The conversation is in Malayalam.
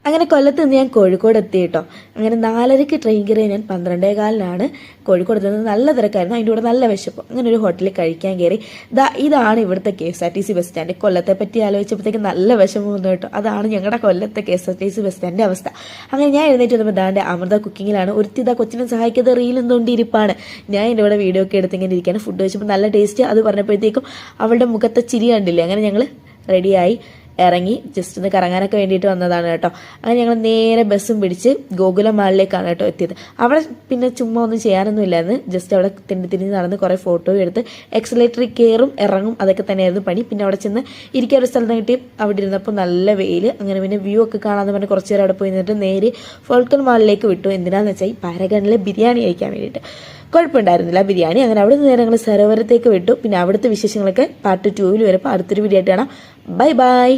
അങ്ങനെ കൊല്ലത്ത് നിന്ന് ഞാൻ കോഴിക്കോട് എത്തി കേട്ടോ. അങ്ങനെ 4:30 ട്രെയിൻ കയറിയ ഞാൻ 12:15 കോഴിക്കോട് എത്തുന്നത്. നല്ല തിരക്കായിരുന്നു, അതിൻ്റെ കൂടെ നല്ല വിശപ്പ്. അങ്ങനെ ഒരു ഹോട്ടലിൽ കഴിക്കാൻ കയറി. ഇതാണ് ഇവിടുത്തെ KSRTC ബസ് സ്റ്റാൻഡ്. കൊല്ലത്തെ പറ്റി ആലോചിച്ചപ്പോഴത്തേക്ക് നല്ല വിഷമം വന്നു കേട്ടോ. അതാണ് ഞങ്ങളുടെ കൊല്ലത്തെ KSRTC ബസ് സ്റ്റാൻഡിൻ്റെ അവസ്ഥ. അങ്ങനെ ഞാൻ എഴുന്നേറ്റ് വന്നപ്പോൾ ദാൻ്റെ അമൃത കുക്കിങ്ങിലാണ്. ഒരുത്തിതാ കൊച്ചിനെ സഹായിക്കാതെ റീലും തോണ്ടിയിരിപ്പാണ്. ഞാൻ എൻ്റെ ഇവിടെ വീഡിയോ ഒക്കെ എടുത്ത് ഇങ്ങനെ ഇരിക്കുകയാണ്. ഫുഡ് കഴിച്ചപ്പോൾ നല്ല ടേസ്റ്റ്. അത് പറഞ്ഞപ്പോഴത്തേക്കും അവളുടെ മുഖത്തെ ചിരി കണ്ടില്ലേ. അങ്ങനെ ഞങ്ങൾ റെഡിയായി ഇറങ്ങി ജസ്റ്റ് ഒന്ന് കറങ്ങാനൊക്കെ വേണ്ടിയിട്ട് വന്നതാണ് കേട്ടോ. അങ്ങനെ ഞങ്ങൾ നേരെ ബസ്സും പിടിച്ച് ഗോകുലം മാളിലേക്കാണ് കേട്ടോ എത്തിയത്. അവിടെ പിന്നെ ചുമ്മാ ഒന്നും ചെയ്യാനൊന്നും ഇല്ലായിരുന്നു. ജസ്റ്റ് അവിടെ തിരിഞ്ഞ് നടന്ന് കുറേ ഫോട്ടോയും എടുത്ത് എക്സലേറ്ററിൽ കയറും ഇറങ്ങും അതൊക്കെ തന്നെയായിരുന്നു പണി. പിന്നെ അവിടെ ചെന്ന് ഇരിക്കാൻ ഒരു സ്ഥലത്ത് കിട്ടി. അവിടെ ഇരുന്നപ്പോൾ നല്ല വെയിൽ. അങ്ങനെ പിന്നെ വ്യൂ ഒക്കെ കാണാമെന്ന് പറഞ്ഞ് കുറച്ച് നേരം അവിടെ പോയി നിന്നിട്ട് നേരെ ഫോൾക്കൺ മാളിലേക്ക് വിട്ടു. എന്തിനാന്ന് വെച്ചാൽ ഈ പാരഗണിലെ ബിരിയാണി കഴിക്കാൻ വേണ്ടിയിട്ട്. കുഴപ്പമുണ്ടായിരുന്നില്ല ബിരിയാണി. അങ്ങനെ അവിടെ നിന്ന് നേരെ ഞങ്ങൾ സരോവരത്തേക്ക് വിട്ടു. പിന്നെ അവിടുത്തെ വിശേഷങ്ങളൊക്കെ പാർട്ട് 2 വരുമ്പോൾ അടുത്തൊരു വീഡിയോ ആയിട്ട് കാണാം. Bye bye.